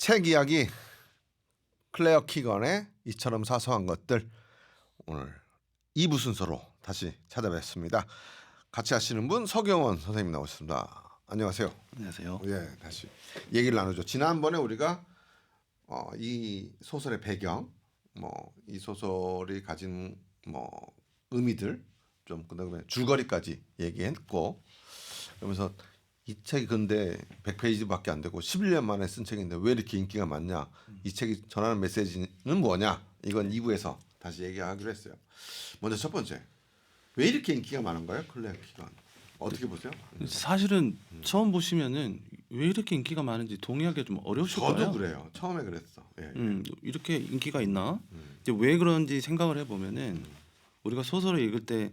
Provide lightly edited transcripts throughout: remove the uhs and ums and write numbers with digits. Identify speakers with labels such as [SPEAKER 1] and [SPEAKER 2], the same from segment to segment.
[SPEAKER 1] 책 이야기 클레어 키건의 이처럼 사소한 것들 오늘 2부 순서로 다시 찾아뵙습니다. 같이 하시는 분 서경원 선생님 나오셨습니다. 안녕하세요.
[SPEAKER 2] 안녕하세요.
[SPEAKER 1] 예, 다시 얘기를 나누죠. 지난번에 우리가 이 소설의 배경, 이 소설이 가진 의미들 좀 그다음에 줄거리까지 얘기했고, 그러면서 이 책이 근데 100페이지밖에 안 되고 11년 만에 쓴 책인데 왜 이렇게 인기가 많냐? 이 책이 전하는 메시지는 뭐냐? 이건 2부에서 다시 얘기하기로 했어요. 먼저 첫 번째, 왜 이렇게 인기가 많은가요? 클레어 키건 어떻게 보세요?
[SPEAKER 2] 사실은 처음 보시면은 왜 이렇게 인기가 많은지 동의하기가 좀 어려우실
[SPEAKER 1] 저도
[SPEAKER 2] 거예요.
[SPEAKER 1] 그래요. 처음에 그랬어. 예.
[SPEAKER 2] 이렇게 인기가 있나? 이제 왜 그런지 생각을 해보면은 우리가 소설을 읽을 때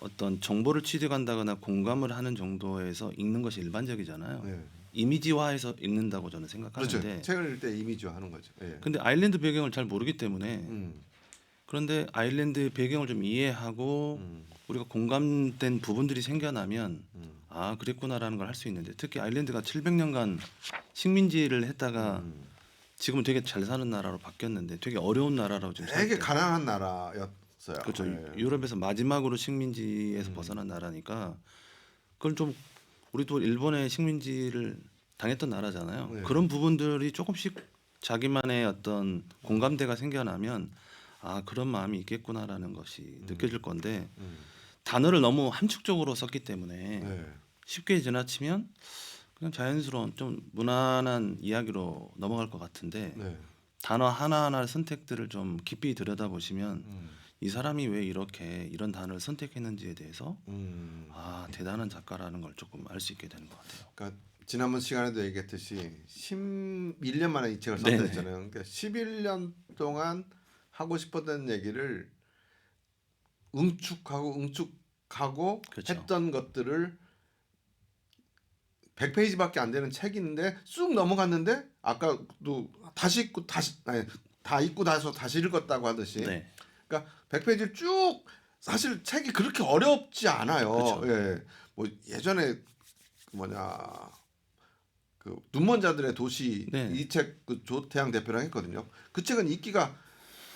[SPEAKER 2] 어떤 정보를 취득한다거나 공감을 하는 정도에서 읽는 것이 일반적이잖아요.
[SPEAKER 1] 네.
[SPEAKER 2] 이미지화해서 읽는다고 저는
[SPEAKER 1] 그렇죠.
[SPEAKER 2] 생각하는데,
[SPEAKER 1] 책을 읽을 때 이미지화 하는 거죠. 예.
[SPEAKER 2] 근데 아일랜드 배경을 잘 모르기 때문에
[SPEAKER 1] 음,
[SPEAKER 2] 그런데 아일랜드 배경을 좀 이해하고 우리가 공감된 부분들이 생겨나면 아 그랬구나라는 걸 할 수 있는데, 특히 아일랜드가 700년간 식민지를 했다가 지금은 되게 잘 사는 나라로 바뀌었는데 되게 어려운 나라라고 지금
[SPEAKER 1] 되게
[SPEAKER 2] 생각해요.
[SPEAKER 1] 가난한 나라였어요.
[SPEAKER 2] 그렇죠.
[SPEAKER 1] 예.
[SPEAKER 2] 유럽에서 마지막으로 식민지에서 벗어난 나라니까 그걸 좀, 우리도 일본의 식민지를 당했던 나라잖아요.
[SPEAKER 1] 네.
[SPEAKER 2] 그런 부분들이 조금씩 자기만의 어떤 공감대가 생겨나면 아 그런 마음이 있겠구나라는 것이 느껴질 건데, 단어를 너무 함축적으로 썼기 때문에
[SPEAKER 1] 네.
[SPEAKER 2] 쉽게 지나치면 그냥 자연스러운 좀 무난한 이야기로 넘어갈 것 같은데,
[SPEAKER 1] 네.
[SPEAKER 2] 단어 하나하나의 선택들을 좀 깊이 들여다보시면 이 사람이 왜 이렇게 이런 단어를 선택했는지에 대해서 아 대단한 작가라는 걸 조금 알 수 있게 되는 것 같아요.
[SPEAKER 1] 그러니까 지난번 시간에도 얘기했듯이 11년 만에 이 책을
[SPEAKER 2] 네네.
[SPEAKER 1] 썼다 했잖아요. 그러니까 11년 동안 하고 싶었던 얘기를 응축하고
[SPEAKER 2] 그렇죠.
[SPEAKER 1] 했던 것들을 100페이지밖에 안 되는 책인데 쑥 넘어갔는데 아까도 다시 읽고 다 읽고 나서 다시 읽었다고 하듯이
[SPEAKER 2] 네.
[SPEAKER 1] 그러니까 100페이지를 쭉 사실 책이 그렇게 어렵지 않아요.
[SPEAKER 2] 그렇죠.
[SPEAKER 1] 예. 뭐 예전에 그 그 눈먼 자들의 도시
[SPEAKER 2] 네.
[SPEAKER 1] 이 책 그 조태양 대표랑 했거든요. 그 책은 읽기가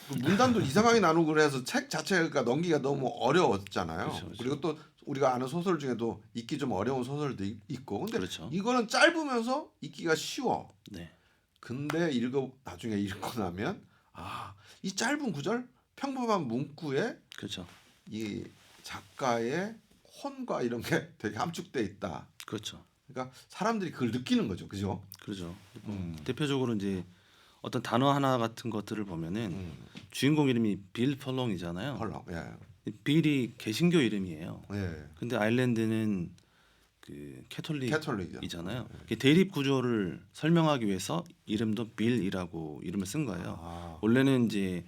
[SPEAKER 1] 그 문단도 이상하게 나누고 그래서 책 자체가 넘기가 너무 어려웠잖아요.
[SPEAKER 2] 그렇죠, 그렇죠.
[SPEAKER 1] 그리고 또 우리가 아는 소설 중에도 읽기 좀 어려운 소설도 있고. 근데
[SPEAKER 2] 그렇죠.
[SPEAKER 1] 이거는 짧으면서 읽기가 쉬워.
[SPEAKER 2] 네.
[SPEAKER 1] 근데 나중에 읽고 나면 이 짧은 구절, 평범한 문구에
[SPEAKER 2] 그렇죠.
[SPEAKER 1] 이 작가의 혼과 이런 게 되게 함축돼 있다.
[SPEAKER 2] 그렇죠.
[SPEAKER 1] 그러니까 사람들이 그걸 느끼는 거죠, 그죠?
[SPEAKER 2] 그렇죠. 대표적으로 이제 어떤 단어 하나 같은 것들을 보면은
[SPEAKER 1] 음.
[SPEAKER 2] 주인공 이름이 빌 펄렁이잖아요.
[SPEAKER 1] 헐렁, 예,
[SPEAKER 2] 빌이 개신교 이름이에요.
[SPEAKER 1] 예.
[SPEAKER 2] 근데 아일랜드는 그
[SPEAKER 1] 캐톨릭이죠.
[SPEAKER 2] 캐톨릭이잖아요. 그 대립 구조를 설명하기 위해서 이름도 빌이라고 이름을 쓴 거예요.
[SPEAKER 1] 아,
[SPEAKER 2] 원래는 이제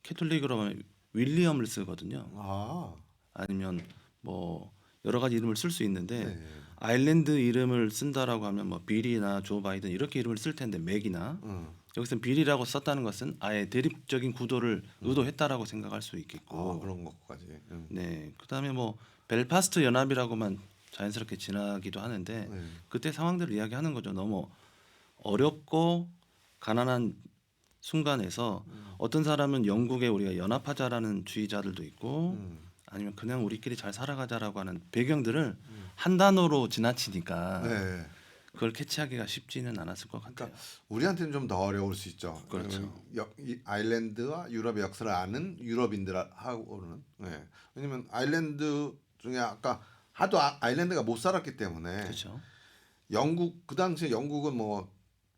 [SPEAKER 2] 캐톨릭으로 하면 윌리엄을 쓰거든요.
[SPEAKER 1] 아,
[SPEAKER 2] 아니면 뭐 여러 가지 이름을 쓸 수 있는데
[SPEAKER 1] 네.
[SPEAKER 2] 아일랜드 이름을 쓴다라고 하면 뭐 빌이나 조 바이든 이렇게 이름을 쓸 텐데, 맥이나 여기서 빌이라고 썼다는 것은 아예 대립적인 구도를 의도했다라고 생각할 수 있겠고,
[SPEAKER 1] 그런 것까지.
[SPEAKER 2] 네, 그다음에 뭐 벨파스트 연합이라고만 자연스럽게 지나기도 하는데
[SPEAKER 1] 네.
[SPEAKER 2] 그때 상황들을 이야기하는 거죠. 너무 어렵고 가난한 순간에서 어떤 사람은 영국에 우리가 연합하자라는 주의자들도 있고, 아니면 그냥 우리끼리 잘 살아가자라고 하는 배경들을 한 단어로 지나치니까
[SPEAKER 1] 네.
[SPEAKER 2] 그걸 캐치하기가 쉽지는 않았을 것 같아요.
[SPEAKER 1] 그러니까 우리한테는 좀 더 어려울 수 있죠.
[SPEAKER 2] 그렇죠.
[SPEAKER 1] 이 아일랜드와 유럽의 역사를 아는 유럽인들하고는. 네. 왜냐면 아일랜드 중에 아까 하도 아일랜드가 못 살았기 때문에
[SPEAKER 2] 그렇죠.
[SPEAKER 1] 영국 그 당시에 영국은 뭐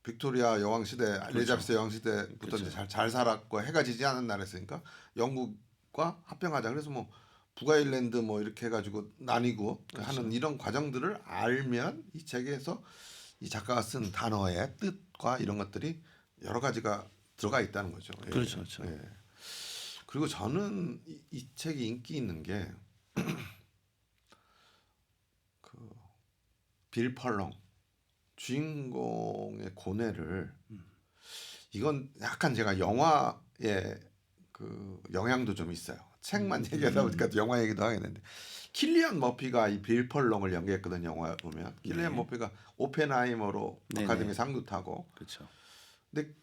[SPEAKER 1] 빅토리아 여왕 시대, 엘리자베스 여왕 시대부터
[SPEAKER 2] 그렇죠.
[SPEAKER 1] 이제 잘 살았고 해가 지지 않은 나라였으니까 영국과 합병하자. 그래서 뭐 북아일랜드 뭐 이렇게 해가지고 나뉘고 하는 이런 과정들을 알면 이 책에서 이 작가가 쓴 단어의 뜻과 이런 것들이 여러 가지가 들어가 있다는 거죠. 예.
[SPEAKER 2] 그렇죠, 그렇죠.
[SPEAKER 1] 예. 그리고 저는 이 책이 인기 있는 게 빌 펄렁 주인공의 고뇌를 이건 약간 제가 영화의 그 영향도 좀 있어요. 책만 얘기하다 보니까 또 영화 얘기도 하겠는데 킬리안 머피가 이 빌 펄렁을 연기했거든요. 영화 보면 킬리안
[SPEAKER 2] 네.
[SPEAKER 1] 머피가 오펜하이머로
[SPEAKER 2] 네네.
[SPEAKER 1] 아카데미 상도 타고
[SPEAKER 2] 그렇죠.
[SPEAKER 1] 근데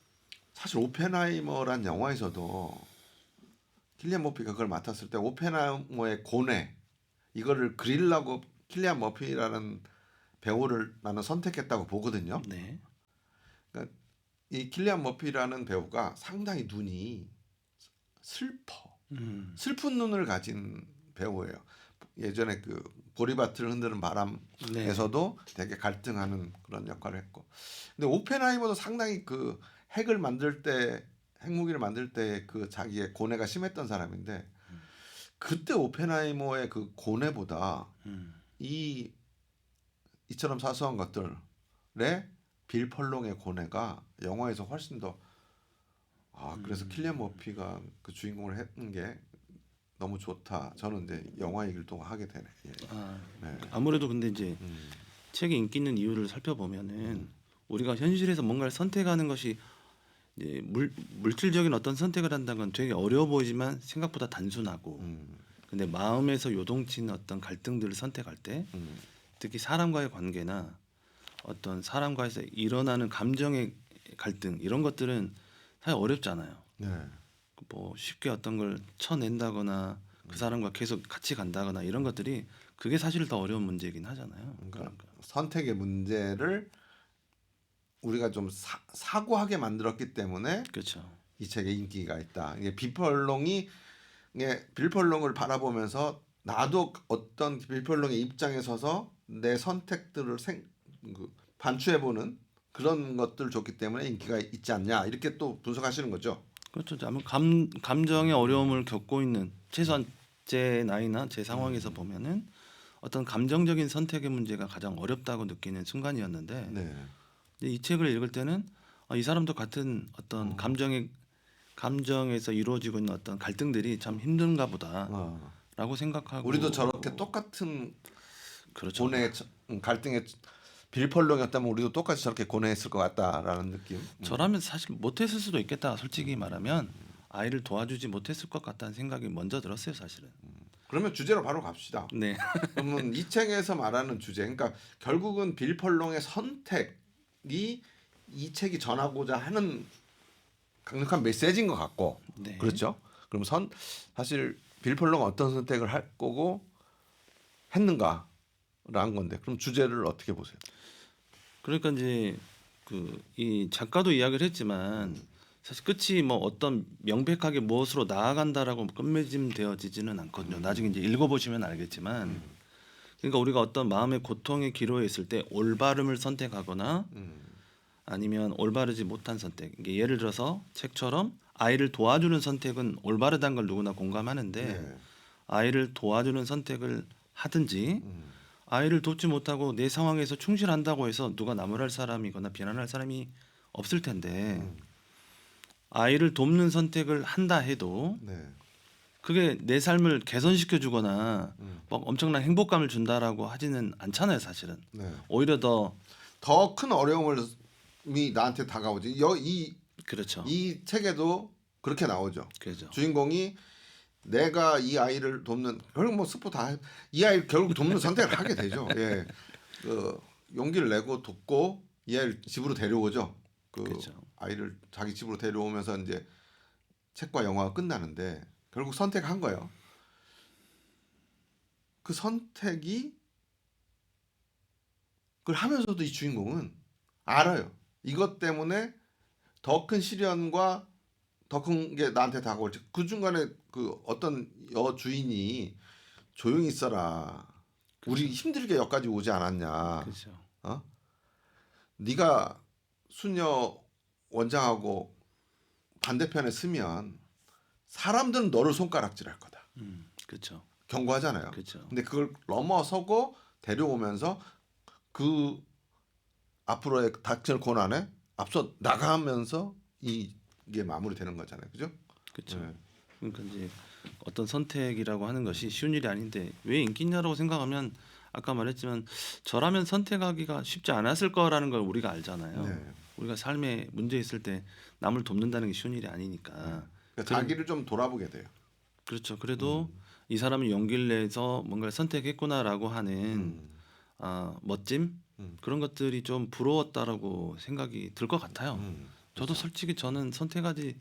[SPEAKER 1] 사실 오펜하이머란 영화에서도 킬리안 머피가 그걸 맡았을 때 오펜하이머의 고뇌 이거를 그리려고 킬리안 머피라는 배우를 나는 선택했다고 보거든요.
[SPEAKER 2] 네.
[SPEAKER 1] 그러니까 이 킬리안 머피라는 배우가 상당히 눈이 슬퍼. 슬픈 눈을 가진 배우예요. 예전에 그 보리밭을 흔드는 바람에서도 되게 갈등하는 그런 역할을 했고. 근데 오펜하이머도 상당히 그 핵무기를 만들 때 그 자기의 고뇌가 심했던 사람인데 그때 오펜하이머의 그 고뇌보다 이처럼 사소한 것들의 빌 펄롱의 고뇌가 영화에서 훨씬 더 그래서 킬리안 머피가 그 주인공을 했는 게 너무 좋다. 저는 이제 영화 얘기를 또 하게 되네. 예. 네.
[SPEAKER 2] 아무래도 근데 이제 책이 인기 있는 이유를 살펴보면은 우리가 현실에서 뭔가를 선택하는 것이 이제 물질적인 어떤 선택을 한다는 건 되게 어려워 보이지만 생각보다 단순하고 근데 마음에서 요동치는 어떤 갈등들을 선택할 때 특히 사람과의 관계나 어떤 사람과에서 일어나는 감정의 갈등 이런 것들은 사실 어렵잖아요.
[SPEAKER 1] 네.
[SPEAKER 2] 뭐 쉽게 어떤 걸 쳐낸다거나 그 사람과 계속 같이 간다거나 이런 것들이 그게 사실 더 어려운 문제이긴 하잖아요.
[SPEAKER 1] 그러니까 선택의 문제를 우리가 좀 사고하게 만들었기 때문에
[SPEAKER 2] 그렇죠.
[SPEAKER 1] 이 책에 인기가 있다. 이게 빌펄롱을 바라보면서 나도 어떤 빌펄롱의 입장에 서서 내 선택들을 반추해보는 그런 것들을 줬기 때문에 인기가 있지 않냐 이렇게 또 분석하시는 거죠.
[SPEAKER 2] 그렇죠. 아마 감정의 어려움을 겪고 있는 최소한 제 나이나 제 상황에서 보면은 어떤 감정적인 선택의 문제가 가장 어렵다고 느끼는 순간이었는데
[SPEAKER 1] 네.
[SPEAKER 2] 이 책을 읽을 때는 이 사람도 같은 어떤 감정에서 이루어지고 있는 어떤 갈등들이 참 힘든가 보다라고 생각하고
[SPEAKER 1] 우리도 저렇게 똑같은
[SPEAKER 2] 그렇죠.
[SPEAKER 1] 갈등의 빌펄롱이었다면 우리도 똑같이 저렇게 고뇌했을 것 같다라는 느낌.
[SPEAKER 2] 저라면 사실 못했을 수도 있겠다. 솔직히 말하면 아이를 도와주지 못했을 것 같다는 생각이 먼저 들었어요, 사실은.
[SPEAKER 1] 그러면 주제로 바로 갑시다.
[SPEAKER 2] 네.
[SPEAKER 1] 그러면 이 책에서 말하는 주제, 그러니까 결국은 빌펄롱의 선택이 이 책이 전하고자 하는 강력한 메시지인 것 같고,
[SPEAKER 2] 네.
[SPEAKER 1] 그렇죠? 그럼 사실 빌펄롱은 어떤 선택을 할 거고 했는가라는 건데, 그럼 주제를 어떻게 보세요?
[SPEAKER 2] 그러니까 이제 이 작가도 이야기를 했지만 사실 끝이 뭐 어떤 명백하게 무엇으로 나아간다라고 끝맺음되어지지는 않거든요. 나중에 이제 읽어보시면 알겠지만 그러니까 우리가 어떤 마음의 고통의 기로에 있을 때 올바름을 선택하거나 아니면 올바르지 못한 선택. 이게 예를 들어서 책처럼 아이를 도와주는 선택은 올바르다는 걸 누구나 공감하는데
[SPEAKER 1] 네.
[SPEAKER 2] 아이를 도와주는 선택을 하든지 아이를 돕지 못하고 내 상황에서 충실한다고 해서 누가 나무랄 사람이거나 비난할 사람이 없을 텐데 아이를 돕는 선택을 한다 해도
[SPEAKER 1] 네.
[SPEAKER 2] 그게 내 삶을 개선시켜 주거나 막 엄청난 행복감을 준다라고 하지는 않잖아요, 사실은.
[SPEAKER 1] 네.
[SPEAKER 2] 오히려 더
[SPEAKER 1] 더 큰 어려움이 나한테 다가오지.
[SPEAKER 2] 그렇죠.
[SPEAKER 1] 이 책에도 그렇게 나오죠.
[SPEAKER 2] 그렇죠.
[SPEAKER 1] 주인공이 내가 이 아이를 돕는 결국 뭐 스포 다 이 아이를 결국 돕는 선택을 하게 되죠. 예, 그 용기를 내고 돕고 이 아이를 집으로 데려오죠.
[SPEAKER 2] 그렇죠.
[SPEAKER 1] 아이를 자기 집으로 데려오면서 이제 책과 영화가 끝나는데 결국 선택한 거예요. 그 선택이 그걸 하면서도 이 주인공은 알아요. 이것 때문에 더 큰 시련과 더 큰 게 나한테 다가올지. 그 중간에 그 어떤 여주인이 조용히 있어라. 우리 힘들게 여기까지 오지 않았냐.
[SPEAKER 2] 그렇죠.
[SPEAKER 1] 어? 네가 수녀 원장하고 반대편에 서면 사람들은 너를 손가락질할 거다.
[SPEAKER 2] 그렇죠.
[SPEAKER 1] 경고하잖아요.
[SPEAKER 2] 그렇죠.
[SPEAKER 1] 근데 그걸 넘어서고 데려오면서 그 앞으로의 닥칠 고난에 앞서 나가면서 이게 마무리되는 거잖아요. 그죠?
[SPEAKER 2] 그렇죠.
[SPEAKER 1] 네.
[SPEAKER 2] 그러니까 이제 어떤 선택이라고 하는 것이 쉬운 일이 아닌데 왜 인기 있냐라고 생각하면 아까 말했지만 저라면 선택하기가 쉽지 않았을 거라는 걸 우리가 알잖아요.
[SPEAKER 1] 네.
[SPEAKER 2] 우리가 삶에 문제 있을 때 남을 돕는다는 게 쉬운 일이 아니니까.
[SPEAKER 1] 그러니까 자기를 좀 돌아보게 돼요.
[SPEAKER 2] 그렇죠. 그래도 이 사람이 용기를 내서 뭔가를 선택했구나라고 하는 멋짐 그런 것들이 좀 부러웠다라고 생각이 들 것 같아요. 저도 솔직히 저는 선택하지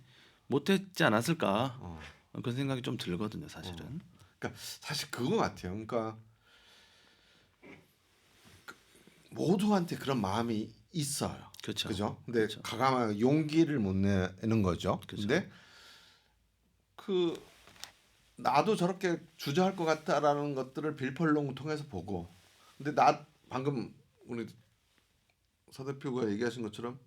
[SPEAKER 2] 못했지 않았을까
[SPEAKER 1] 어.
[SPEAKER 2] 그런 생각이 좀 들거든요, 사실은.
[SPEAKER 1] 그러니까 사실 그거 같아요. 그러니까 모두한테 그런 마음이 있어요.
[SPEAKER 2] 그렇죠.
[SPEAKER 1] 그죠? 근데
[SPEAKER 2] 그렇죠.
[SPEAKER 1] 가감한 용기를 못 내는 거죠.
[SPEAKER 2] 그렇죠.
[SPEAKER 1] 근데 그 나도 저렇게 주저할 것 같다라는 것들을 빌펄롱 통해서 보고, 근데 나 방금 우리 서 대표가 얘기하신 것처럼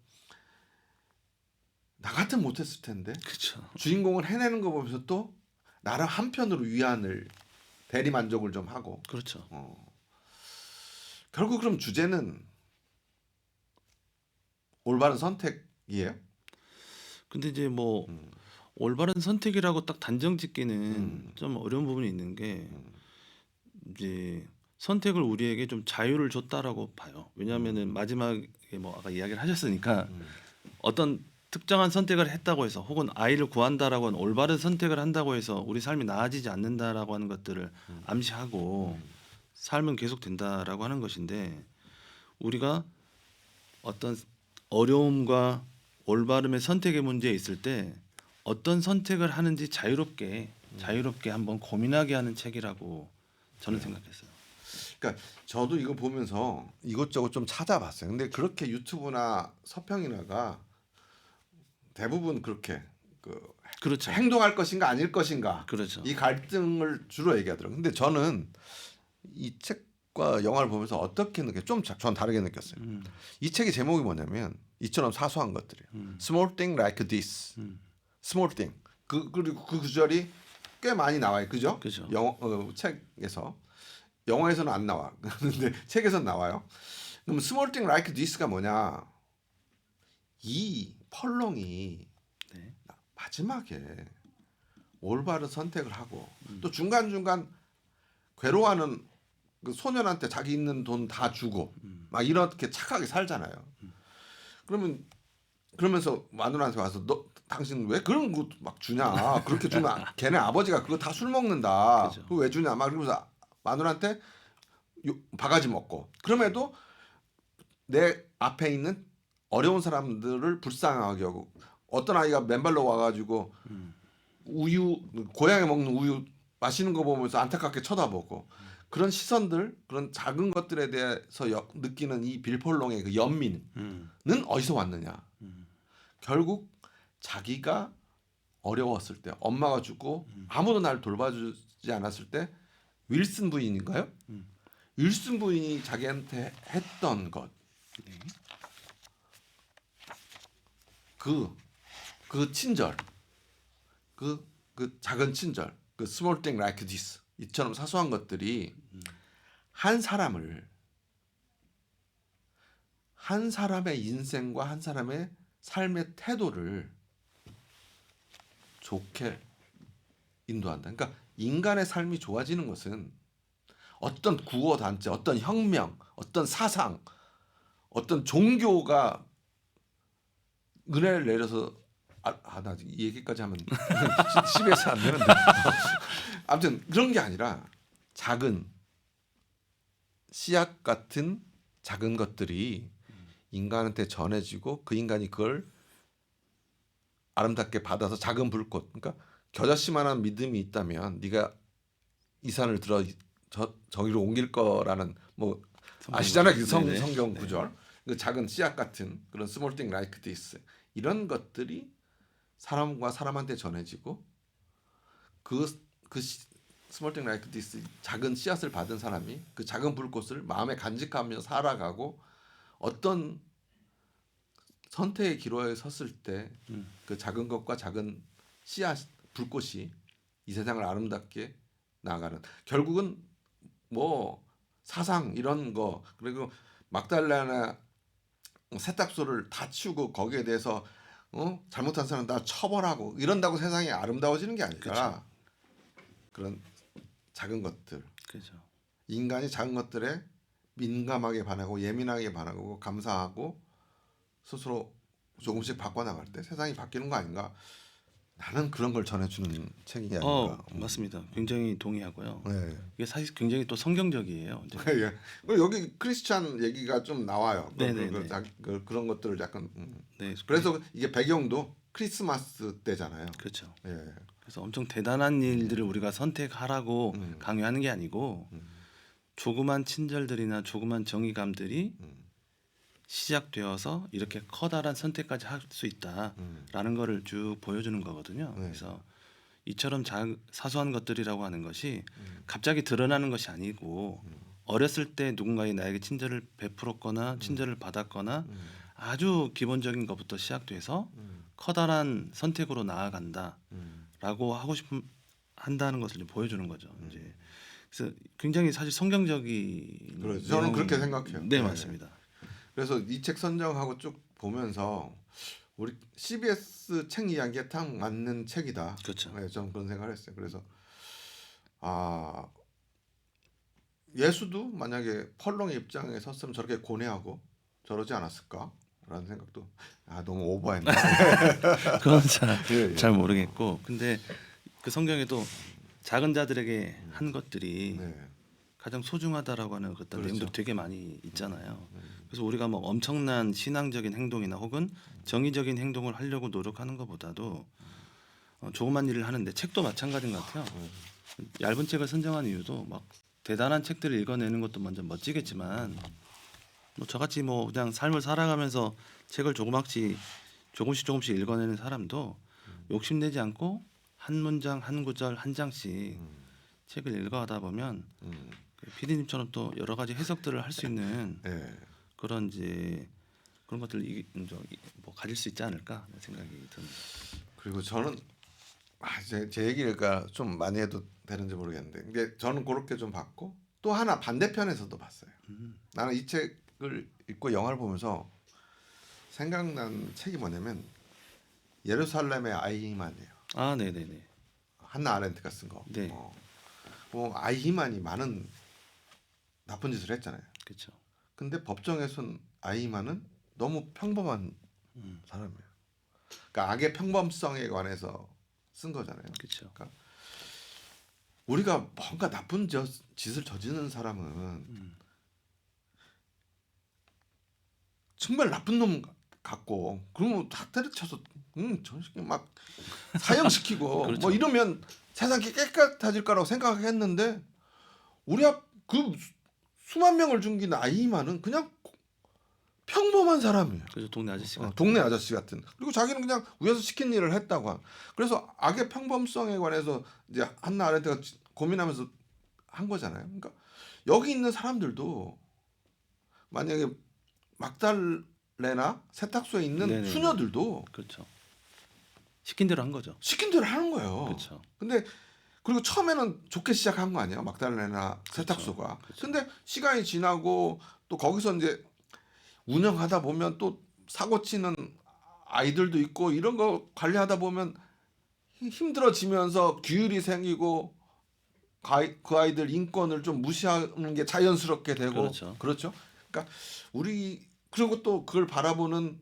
[SPEAKER 1] 나 같으면 못했을 텐데
[SPEAKER 2] 그렇죠.
[SPEAKER 1] 주인공을 해내는 거 보면서 또 나를 한편으로 위안을 대리 만족을 좀 하고
[SPEAKER 2] 그렇죠.
[SPEAKER 1] 결국 그럼 주제는 올바른 선택이에요.
[SPEAKER 2] 근데 이제 뭐 올바른 선택이라고 딱 단정 짓기는 좀 어려운 부분이 있는 게 이제 선택을 우리에게 좀 자유를 줬다라고 봐요. 왜냐하면은 마지막에 뭐 아까 이야기를 하셨으니까 어떤 특정한 선택을 했다고 해서 혹은 아이를 구한다라고 하는 올바른 선택을 한다고 해서 우리 삶이 나아지지 않는다라고 하는 것들을 암시하고 삶은 계속 된다라고 하는 것인데 우리가 어떤 어려움과 올바름의 선택의 문제에 있을 때 어떤 선택을 하는지 자유롭게 한번 고민하게 하는 책이라고 저는 생각했어요.
[SPEAKER 1] 그러니까 저도 이거 보면서 이것저것 좀 찾아봤어요. 근데 그렇게 유튜브나 서평이나가 대부분 그렇게 그
[SPEAKER 2] 그렇죠.
[SPEAKER 1] 행동할 것인가 아닐 것인가
[SPEAKER 2] 그렇죠.
[SPEAKER 1] 이 갈등을 주로 얘기하더라고요. 근데 저는 이 책과 영화를 보면서 어떻게 느껴? 전 다르게 느꼈어요. 이 책의 제목이 뭐냐면 이처럼 사소한 것들이에요. Small thing like this. Small thing. 그리고 그 구절이 꽤 많이 나와요. 그죠?
[SPEAKER 2] 그죠.
[SPEAKER 1] 책에서 영화에서는 안 나와. 근데 책에서는 나와요. 그럼 Small thing like this가 뭐냐? 이 펄롱이
[SPEAKER 2] 네.
[SPEAKER 1] 마지막에 올바른 선택을 하고 또 중간중간 괴로워하는 그 소년한테 자기 있는 돈 다 주고 막 이렇게 착하게 살잖아요. 그러면서 마누라한테 와서 너 당신 왜 그런 거 막 주냐? 그렇게 주면 걔네 아버지가 그거 다 술 먹는다.
[SPEAKER 2] 그죠.
[SPEAKER 1] 그거 왜 주냐? 막 그러면서 마누라한테 바가지 먹고 그럼에도 내 앞에 있는 어려운 사람들을 불쌍하게 하고 어떤 아이가 맨발로 와가지고 우유 고양이 먹는 우유 마시는 거 보면서 안타깝게 쳐다보고 그런 시선들 그런 작은 것들에 대해서 느끼는 이 빌폴롱의 그 연민은 어디서 왔느냐 결국 자기가 어려웠을 때 엄마가 죽고 아무도 날 돌봐주지 않았을 때 윌슨 부인인가요? 윌슨 부인이 자기한테 했던 것 그 친절 그 작은 친절 그 small thing like this 이처럼 사소한 것들이 한 사람의 인생과 한 사람의 삶의 태도를 좋게 인도한다. 그러니까 인간의 삶이 좋아지는 것은 어떤 구호 단체, 어떤 혁명, 어떤 사상, 어떤 종교가 은혜를 내려서 나 이 얘기까지 하면 CBS 안 되는데 아무튼 그런 게 아니라 작은 씨앗 같은 작은 것들이 인간한테 전해지고 그 인간이 그걸 아름답게 받아서 작은 불꽃 그러니까 겨자씨만한 믿음이 있다면 네가 이 산을 들어 저기로 옮길 거라는 뭐 아시잖아요 그 성경 구절 그 작은 씨앗 같은 그런 small thing like this 이런 것들이 사람과 사람한테 전해지고 그 small thing like this 작은 씨앗을 받은 사람이 그 작은 불꽃을 마음에 간직하며 살아가고 어떤 선택의 기로에 섰을 때 그 작은 것과 작은 씨앗 불꽃이 이 세상을 아름답게 나아가는 결국은 뭐 사상 이런 거 그리고 magdalena 세탁소를 다 치우고 거기에 대해서 잘못한 사람 다 처벌하고 이런다고 세상이 아름다워지는 게 아니라
[SPEAKER 2] 그쵸.
[SPEAKER 1] 그런 작은 것들
[SPEAKER 2] 그죠.
[SPEAKER 1] 인간이 작은 것들에 민감하게 반하고 예민하게 반하고 감사하고 스스로 조금씩 바꿔나갈 때 세상이 바뀌는 거 아닌가 나는 그런 걸 전해주는 책이 아닌가.
[SPEAKER 2] 맞습니다. 굉장히 동의하고요.
[SPEAKER 1] 네.
[SPEAKER 2] 이게 사실 굉장히 또 성경적이에요. 이제.
[SPEAKER 1] 예. 그리고 여기 크리스찬 얘기가 좀 나와요.
[SPEAKER 2] 네네네.
[SPEAKER 1] 그런 것들을 약간.
[SPEAKER 2] 네,
[SPEAKER 1] 그래서 이게 배경도 크리스마스 때잖아요.
[SPEAKER 2] 그렇죠.
[SPEAKER 1] 예.
[SPEAKER 2] 그래서 엄청 대단한 일들을 우리가 선택하라고 강요하는 게 아니고 조그만 친절들이나 조그만 정의감들이 시작되어서 이렇게 커다란 선택까지 할 수 있다라는 거를 쭉 보여주는 거거든요.
[SPEAKER 1] 네.
[SPEAKER 2] 그래서 이처럼 사소한 것들이라고 하는 것이 갑자기 드러나는 것이 아니고 어렸을 때 누군가의 나에게 친절을 베풀었거나 친절을 받았거나 아주 기본적인 것부터 시작돼서 커다란 선택으로 나아간다라고 하고 싶은 한다는 것을 좀 보여주는 거죠. 이제 그래서 굉장히 사실 성경적인
[SPEAKER 1] 그렇죠. 저는 그렇게 생각해요.
[SPEAKER 2] 네,
[SPEAKER 1] 네.
[SPEAKER 2] 맞습니다.
[SPEAKER 1] 그래서 이 책 선정하고 쭉 보면서 우리 CBS 책 이야기에 딱 맞는 책이다.
[SPEAKER 2] 그렇죠.
[SPEAKER 1] 네, 저는 그런 생각을 했어요. 그래서 예수도 만약에 펄렁의 입장에 섰으면 저렇게 고뇌하고 저러지 않았을까라는 생각도 너무 오버했네.
[SPEAKER 2] 그건
[SPEAKER 1] 예, 예.
[SPEAKER 2] 잘 모르겠고, 근데 그 성경에도 작은 자들에게 한 것들이
[SPEAKER 1] 네.
[SPEAKER 2] 가장 소중하다라고 하는 어떤
[SPEAKER 1] 그렇죠.
[SPEAKER 2] 내용들이 되게 많이 있잖아요. 그래서 우리가 뭐 엄청난 신앙적인 행동이나 혹은 정의적인 행동을 하려고 노력하는 것보다도 조그만 일을 하는데 책도 마찬가지인 것 같아요. 얇은 책을 선정한 이유도 막 대단한 책들을 읽어내는 것도 먼저 멋지겠지만 뭐 저같이 뭐 그냥 삶을 살아가면서 책을 조금씩 읽어내는 사람도 욕심내지 않고 한 문장 한 구절 한 장씩 책을 읽어가다 보면 PD님처럼 또 여러 가지 해석들을 할 수 있는
[SPEAKER 1] 네.
[SPEAKER 2] 그런 것들을 뭐 가질 수 있지 않을까 생각이 듭니다.
[SPEAKER 1] 그리고 저는 제 얘기가 좀 많이 해도 되는지 모르겠는데, 근데 저는 그렇게 좀 봤고 또 하나 반대편에서도 봤어요. 나는 이 책을 읽고 영화를 보면서 생각난 책이 뭐냐면 예루살렘의 아이히만이에요.
[SPEAKER 2] 아, 네네네.
[SPEAKER 1] 한나 아렌트가 쓴 거.
[SPEAKER 2] 네.
[SPEAKER 1] 아이히만이 많은 나쁜 짓을 했잖아요.
[SPEAKER 2] 그렇죠.
[SPEAKER 1] 근데 법정에선 아이히만은 너무 평범한 사람이에요. 그러니까 악의 평범성에 관해서 쓴 거잖아요.
[SPEAKER 2] 그렇죠.
[SPEAKER 1] 그러니까 우리가 뭔가 나쁜 짓을 저지르는 사람은 정말 나쁜 놈 같고, 그러면 다 때려쳐서 저 새끼 막 사형시키고
[SPEAKER 2] 그렇죠.
[SPEAKER 1] 뭐 이러면 세상이 깨끗해질 거라고 생각했는데 우리 그 수만 명을 죽인 아이만은 그냥 평범한 사람이에요.
[SPEAKER 2] 그죠. 동네 아저씨 같은.
[SPEAKER 1] 동네 아저씨 같은. 그리고 자기는 그냥 위에서 시킨 일을 했다고. 그래서 악의 평범성에 관해서 이제 한나 아렌트가 고민하면서 한 거잖아요. 그러니까 여기 있는 사람들도 만약에 막달레나 세탁소에 있는
[SPEAKER 2] 네네네.
[SPEAKER 1] 수녀들도
[SPEAKER 2] 그렇죠. 시킨 대로 한 거죠.
[SPEAKER 1] 시킨 대로 하는 거예요.
[SPEAKER 2] 그렇죠.
[SPEAKER 1] 근데 그리고 처음에는 좋게 시작한 거 아니에요, 막달레나 세탁소가.
[SPEAKER 2] 그렇죠.
[SPEAKER 1] 근데 시간이 지나고 또 거기서 이제 운영하다 보면 또 사고 치는 아이들도 있고 이런 거 관리하다 보면 힘들어지면서 규율이 생기고 그 아이들 인권을 좀 무시하는 게 자연스럽게 되고.
[SPEAKER 2] 그렇죠.
[SPEAKER 1] 그렇죠. 그러니까 그리고 또 그걸 바라보는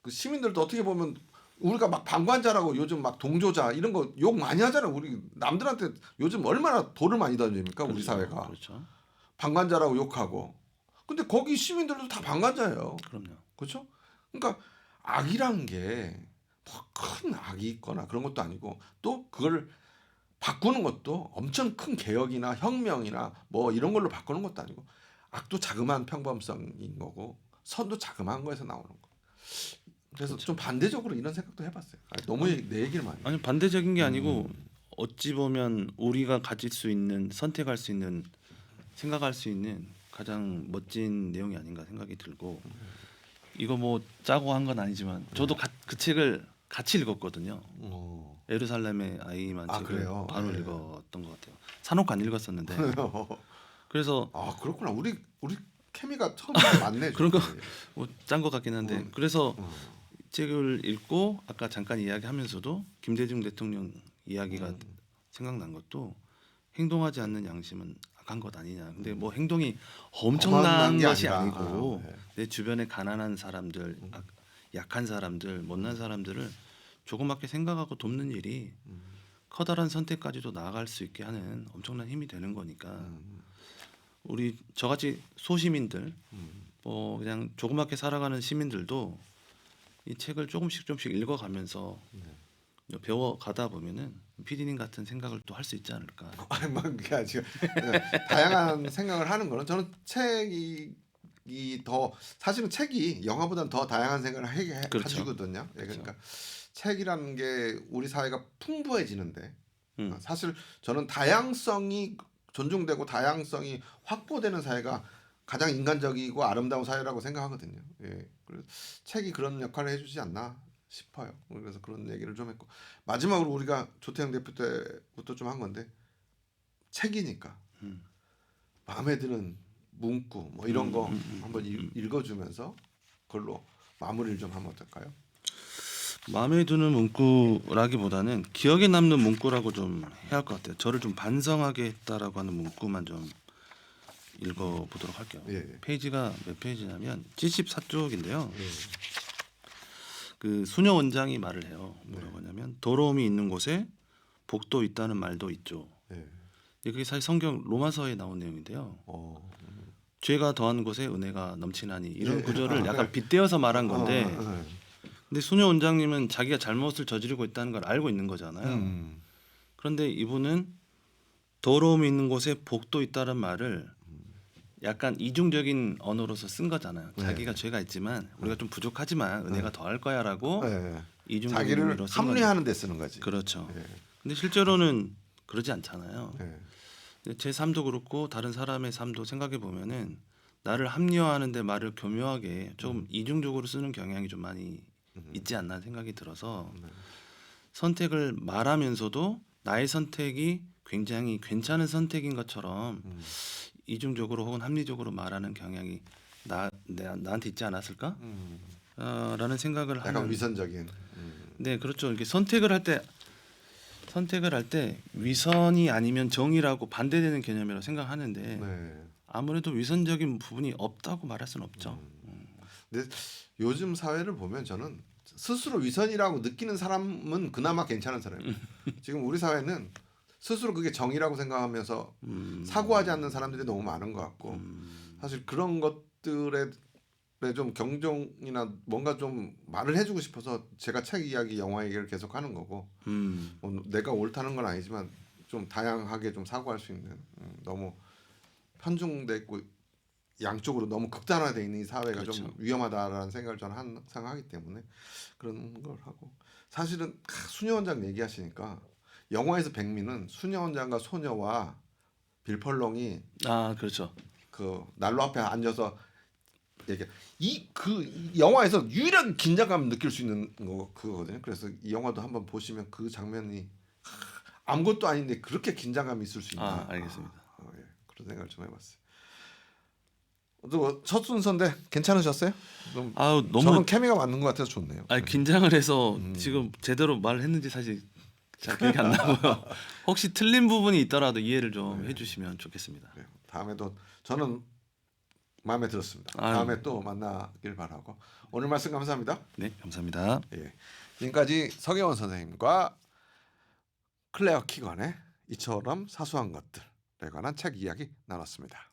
[SPEAKER 1] 그 시민들도 어떻게 보면 우리가 막 방관자라고 요즘 막 동조자 이런 거 욕 많이 하잖아요. 우리 남들한테 요즘 얼마나 돌을 많이 던집니까, 우리
[SPEAKER 2] 그렇죠.
[SPEAKER 1] 사회가.
[SPEAKER 2] 그렇죠.
[SPEAKER 1] 방관자라고 욕하고. 근데 거기 시민들도 다 방관자예요.
[SPEAKER 2] 그럼요.
[SPEAKER 1] 그렇죠? 그러니까 악이라는 게 뭐 큰 악이 있거나 그런 것도 아니고, 또 그걸 바꾸는 것도 엄청 큰 개혁이나 혁명이나 뭐 이런 걸로 바꾸는 것도 아니고, 악도 자그마한 평범성인 거고 선도 자그마한 거에서 나오는 거. 그래서
[SPEAKER 2] 그렇죠.
[SPEAKER 1] 좀 반대적으로 이런 생각도 해봤어요. 너무 내 얘기를 많이.
[SPEAKER 2] 아니 반대적인 게 아니고 어찌 보면 우리가 가질 수 있는 선택할 수 있는 생각할 수 있는 가장 멋진 내용이 아닌가 생각이 들고, 이거 뭐 짜고 한 건 아니지만 저도 그 책을 같이 읽었거든요. 예루살렘의 아이만 책을
[SPEAKER 1] 그래요?
[SPEAKER 2] 바로
[SPEAKER 1] 네.
[SPEAKER 2] 읽었던 것 같아요. 사놓고 안 읽었었는데. 그래서
[SPEAKER 1] 그렇구나. 우리 케미가 처음부터 맞네.
[SPEAKER 2] 그런 거 뭐 짠 것 같긴 한데, 그래서
[SPEAKER 1] 어.
[SPEAKER 2] 책을 읽고 아까 잠깐 이야기하면서도 김대중 대통령 이야기가 생각난 것도 행동하지 않는 양심은 악한 것 아니냐. 근데 뭐 행동이
[SPEAKER 1] 엄청난
[SPEAKER 2] 엄청난
[SPEAKER 1] 게
[SPEAKER 2] 것이
[SPEAKER 1] 아니라.
[SPEAKER 2] 아니고
[SPEAKER 1] 네.
[SPEAKER 2] 내 주변에 가난한 사람들, 약한 사람들, 못난 사람들을 조그맣게 생각하고 돕는 일이 커다란 선택까지도 나아갈 수 있게 하는 엄청난 힘이 되는 거니까 우리 저같이 소시민들 뭐 그냥 조그맣게 살아가는 시민들도 이 책을 조금씩 읽어가면서 배워가다 보면은 PD님 같은 생각을 또 할 수 있지 않을까.
[SPEAKER 1] 아니 막 그게 아니고 다양한 생각을 하는 거는 저는 책이 더 사실은 책이 영화보다는 더 다양한 생각을 하게
[SPEAKER 2] 그렇죠.
[SPEAKER 1] 해주거든요. 예, 그러니까 책이라는 게 우리 사회가 풍부해지는데 사실 저는 다양성이 존중되고 다양성이 확보되는 사회가 가장 인간적이고 아름다운 사회라고 생각하거든요. 예, 그래서 책이 그런 역할을 해주지 않나 싶어요. 그래서 그런 얘기를 좀 했고 마지막으로 우리가 조태영 대표 때부터 좀 한 건데 책이니까 마음에 드는 문구 뭐 이런 거 한번 읽어주면서 그걸로 마무리를 좀 하면 어떨까요?
[SPEAKER 2] 마음에 드는 문구라기보다는 기억에 남는 문구라고 좀 해야 할 것 같아요. 저를 좀 반성하게 했다라고 하는 문구만 좀 읽어보도록 할게요.
[SPEAKER 1] 예.
[SPEAKER 2] 페이지가 몇 페이지냐면 74쪽인데요. 그 수녀 원장이 말을 해요. 뭐라고 하냐면 더러움이 있는 곳에 복도 있다는 말도 있죠.
[SPEAKER 1] 예.
[SPEAKER 2] 그게 사실 성경 로마서에 나온 내용인데요.
[SPEAKER 1] 어.
[SPEAKER 2] 죄가 더한 곳에 은혜가 넘치나니 이런 구절을 약간 빗대어서 말한 건데 근데 수녀 원장님은 자기가 잘못을 저지르고 있다는 걸 알고 있는 거잖아요. 그런데 이분은 더러움이 있는 곳에 복도 있다는 말을 약간 이중적인 언어로서 쓴 거잖아요. 자기가 죄가 있지만 우리가 좀 부족하지만 은혜가 더할 거야라고 이중적인
[SPEAKER 1] 자기를
[SPEAKER 2] 의미로 쓴
[SPEAKER 1] 합리화하는 데 쓰는 거지.
[SPEAKER 2] 그렇죠.
[SPEAKER 1] 예.
[SPEAKER 2] 근데 실제로는 그러지 않잖아요.
[SPEAKER 1] 예.
[SPEAKER 2] 제 삶도 그렇고 다른 사람의 삶도 생각해 보면은 나를 합리화하는데 말을 교묘하게 조금 이중적으로 쓰는 경향이 좀 많이 있지 않나 생각이 들어서 선택을 말하면서도 나의 선택이 굉장히 괜찮은 선택인 것처럼 이중적으로 혹은 합리적으로 말하는 경향이 나한테 있지 않았을까? 라는 생각을
[SPEAKER 1] 약간
[SPEAKER 2] 하는.
[SPEAKER 1] 위선적인.
[SPEAKER 2] 네, 그렇죠. 이렇게 선택을 할 때 위선이 아니면 정의라고 반대되는 개념이라고 생각하는데
[SPEAKER 1] 네.
[SPEAKER 2] 아무래도 위선적인 부분이 없다고 말할 수는 없죠.
[SPEAKER 1] 근데 요즘 사회를 보면 저는 스스로 위선이라고 느끼는 사람은 그나마 괜찮은 사람이에요. 지금 우리 사회는 스스로 그게 정의라고 생각하면서 사고하지 않는 사람들이 너무 많은 것 같고 사실 그런 것들에 좀 경종이나 뭔가 좀 말을 해주고 싶어서 제가 책 이야기, 영화 얘기를 계속 하는 거고 뭐 내가 옳다는 건 아니지만 좀 다양하게 좀 사고할 수 있는 너무 편중돼 있고 양쪽으로 너무 극단화돼 있는 이 사회가
[SPEAKER 2] 그렇죠.
[SPEAKER 1] 좀 위험하다라는 생각을 저는 항상 하기 때문에 그런 걸 하고 사실은 수녀 원장 얘기하시니까 영화에서 백미는 수녀 원장과 소녀와 빌펄롱이
[SPEAKER 2] 그렇죠.
[SPEAKER 1] 그 난로 앞에 앉아서 얘기 이 영화에서 유일하게 긴장감 느낄 수 있는 거 그거거든요. 그래서 이 영화도 한번 보시면 그 장면이 아무것도 아닌데 그렇게 긴장감이 있을 수 있나?
[SPEAKER 2] 알겠습니다.
[SPEAKER 1] 예, 그런 생각을 좀 해봤어요. 첫 순서인데 괜찮으셨어요?
[SPEAKER 2] 너무
[SPEAKER 1] 저는 케미가 맞는 것 같아서 좋네요.
[SPEAKER 2] 긴장을 해서 지금 제대로 말을 했는지 사실 잘 기억이 안 나고요. 혹시 틀린 부분이 있더라도 이해를 좀 해주시면 좋겠습니다.
[SPEAKER 1] 네, 다음에도 저는 마음에 들었습니다. 다음에 또 만나길 바라고 오늘 말씀 감사합니다.
[SPEAKER 2] 네, 감사합니다.
[SPEAKER 1] 예, 지금까지 서경원 선생님과 클레어 키건의 이처럼 사소한 것들에 관한 책 이야기 나눴습니다.